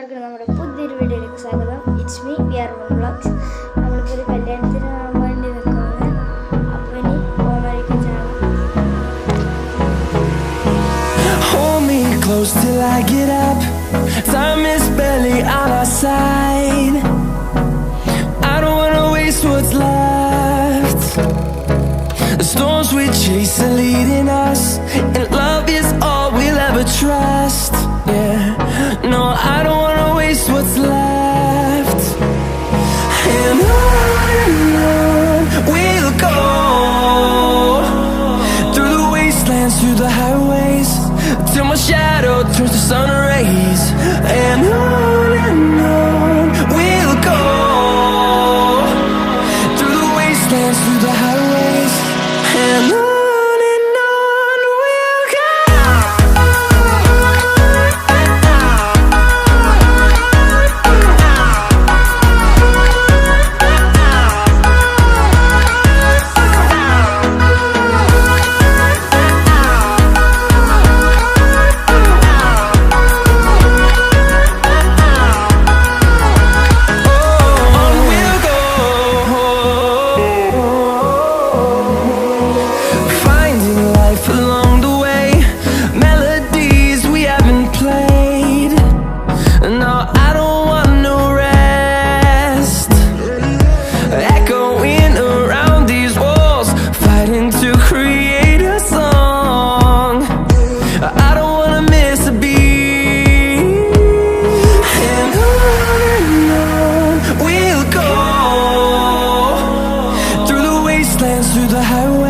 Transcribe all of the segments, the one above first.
എല്ലാവർക്കും നമ്മുടെ പുതിയൊരു വീഡിയോയിലേക്ക് സ്വാഗതം. It's me VR one vlogs. നമ്മളിപ്പോൾ ഒരു കല്യാണത്തിന് വേണ്ടി നിൽക്കുകയാണ്. അപ്പോൾ ഇനി പോകുന്നതായിരിക്കും channel. Hold me close till I get up. Time is barely on our side. I don't wanna waste what's left. The storms we chase are leading us, and love is all we'll ever trust. Yeah, no, I don't wanna waste what's left. And on we'll go, through the wastelands, through the highways, till my shadow turns to sun rays. And on we'll go, through the wastelands, through the highways, and on. Through the highway.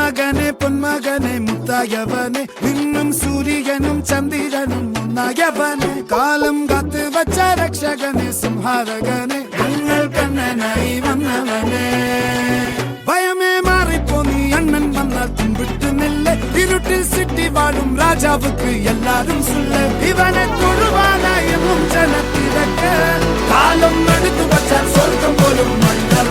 പൊന്മകനെ പൊന്മകനെ മുത്തായവനെ നിന്നും സൂര്യനും ചന്ദ്രനും ഒന്നായവനെ കാലം കാത്ത് വച്ച രക്ഷകനെ സംഹാരകനെ ഞങ്ങൾ കണ്ണനായി വന്നവനെ ഭയമേ മാറിപ്പോ നീ അണ്ണൻ വന്നാൽ തുമ്പിട്ടുന്നില്ല ഇരുട്ടിൽ സിറ്റി വാഴും രാജാവുക്ക് എല്ലാരും സുല്ല ഇവനെ തൊഴുവാനായും ജനത്തിരക്ക് കാലം എടുത്തു വച്ചാൽ സ്വർഗം പോലും മണ്ണൽ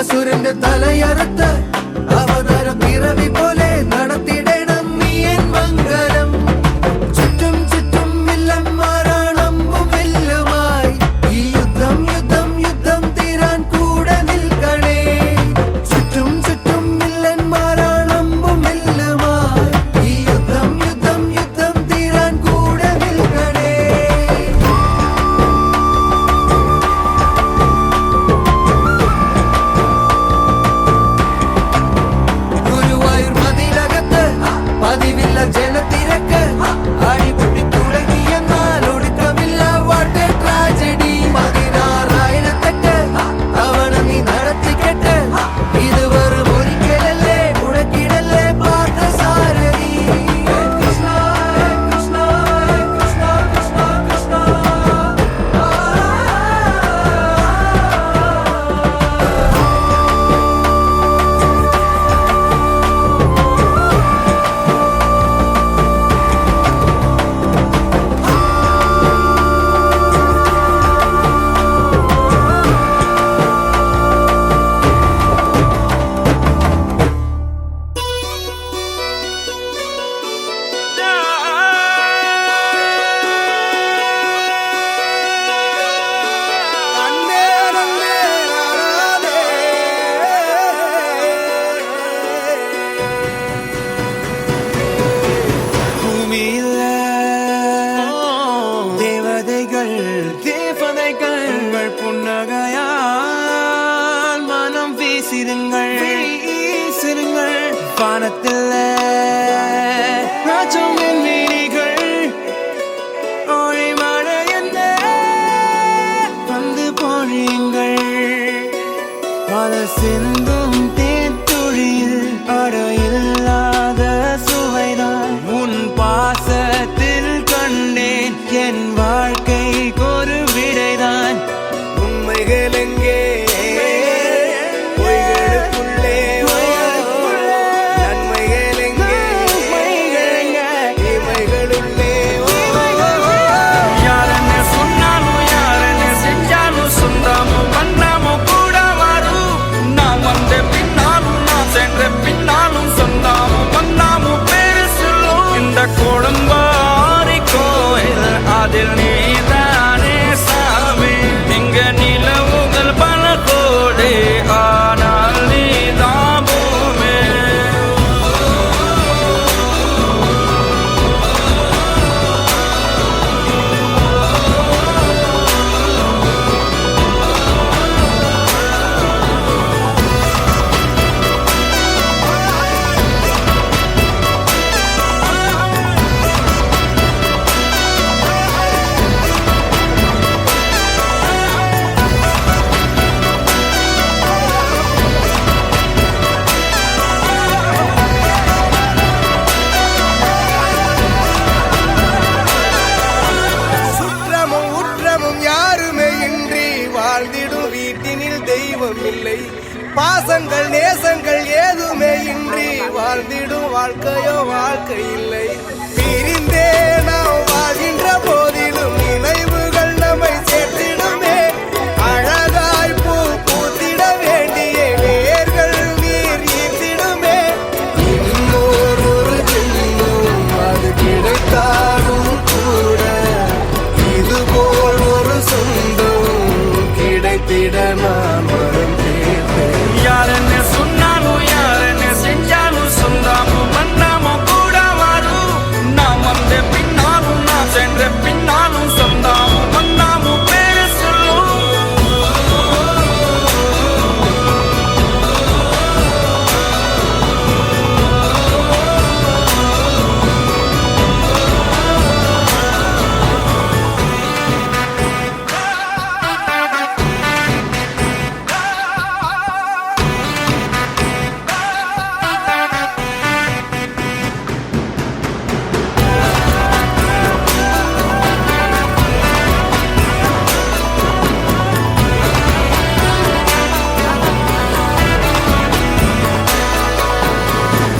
അസുരന്റെ തലയറുത്ത് അവതാര പിറവി പോലെ നടത്തിടണം നീ എൻ മംഗലം ചുറ്റും ചുറ്റും വില്ലന്മാരാണമ്പും വില്ലുമായി ഈ യുദ്ധം യുദ്ധം യുദ്ധം തീരാൻ കൂടെ നിൽക്കണേ ചുറ്റും ചുറ്റും വില്ലന്മാരാണമ്പും വില്ലുമായി ഈ യുദ്ധം യുദ്ധം യുദ്ധം തീരാൻ കൂടെ നിൽക്കണേ ജനത്തിരക്ക് അടിപൊട്ടി തുടങ്ങിയെന്നാൽ ഒടുക്കമില്ല വാട്ടെ ട്രാജഡി 16,000 തവണ നീ നടത്തിക്കെട്ട് ഇത് വെറും ഒരിക്കലല്ലേ മുടക്കിടല്ലേ പാർത്ഥസാരഥി കൃഷ്ണ കൃഷ്ണ കൃഷ്ണ കൃഷ്ണ കൃഷ്ണ வானத்திலே ராஜமின் விழிகள் ஒளிமழை என்ன வந்து பொழியுங்கள் பல சிந்தும் தேத்துழியில் அடையில்லாத சுவைதான் உன் பாசத்தில் கண்டேன் என் வாழ்க்கைக்கு ஒரு விடைதான் உண்மைகள் எங்கே சொன்னாலும் யார் என்ன செஞ்சாலும் இல்லை. பாசங்கள் நேசங்கள் ஏதுமே இன்றி வாழ்ந்திடும் வாழ்க்கையோ வாழ்க்கை இல்லை. பிரிந்தே நாம் வாழ்கின்ற போதிலும் நினைவுகள் நம்மை சேர்த்திடுமே. அழகாய் பூ பூத்திட வேண்டிய வேர்கள் நீர் ஈர்த்திடுமே. இன்னொரு ஜென்மம் அது கிடைத்தாலும் கூட இதுபோல் ஒரு சொந்தம் கிடைத்திட நான் வரம் கேட்பேன். யாருன்னு சொன்னாலும் யாருன்னு செஞ்சாலும் சொந்தாமும் மன்னாமும் கூட வரும். நாம் வந்த பின்னாலும் நாம் சென்ற பின்னாலும் சொந்தாமும் மன்னாமும் பேர சொல்லும்.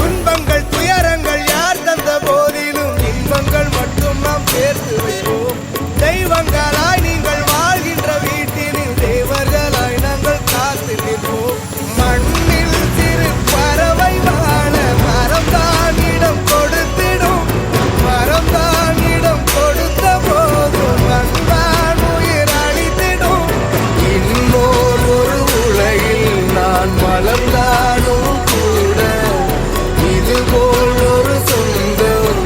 துன்பங்கள் துயரங்கள் யார் தந்த போதிலும் இன்பங்கள் மட்டும் நாம் சேர்த்து வைப்போம். தெய்வங்களாய் நீங்கள் வாழ்கின்ற வீட்டினில் தேவர்களாய் நாங்கள் காத்து நிற்போம். மண்ணில் சிறு பறவை வாழ மரம்தான் இடம் கொடுத்திடும். மரம்தான் இடம் கொடுத்த போதும் மண்தான் உயிர் அளித்திடும். இன்னொரு உலகில் நான் வளர்ந்தாலும் கூட இதுபோல் ஒரு சொந்தம்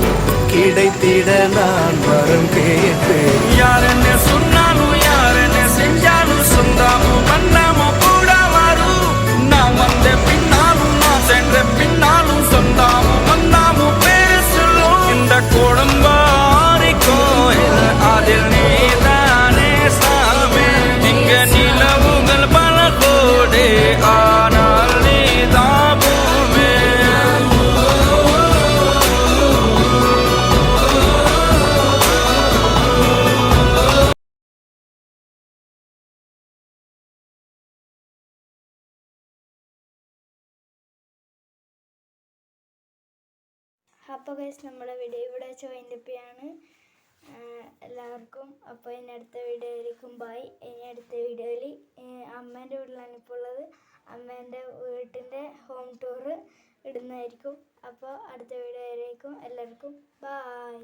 கிடைத்திட நான் வரம் கேட்பேன். யாருன்னு சொன்னாலும் யாருன்னு செஞ்சாலும் சொந்தாமும் மன்னாமும் கூட வரும். நாம் வந்த பின்னாலும் நாம் சென்ற பின்னாலும் சொந்தாமும் மன்னாமும் பேர சொல்லும். இந்த குடும்பாரி கோயில் அதில் நீதானே சாமி. இங்க நிலவுகள் பல கோடி ஆனால் நீதான் பூமி. അപ്പോൾ ഗൈസ് നമ്മുടെ വീഡിയോ ഇവിടെ വെച്ച് വൈൻഡപ്പിയാണ്. എല്ലാവർക്കും അപ്പോൾ ഇനി അടുത്ത വീഡിയോ ആയിരിക്കും. ബൈ. ഇനി അടുത്ത വീഡിയോയിൽ അമ്മേൻ്റെ വീട്ടിലാണ് ഇപ്പോൾ ഉള്ളത്. അമ്മേൻ്റെ വീട്ടിൻ്റെ ഹോം ടൂറ് ഇടുന്നതായിരിക്കും. അപ്പോൾ അടുത്ത വീഡിയോ ആയിരിക്കും. എല്ലാവർക്കും ബൈ.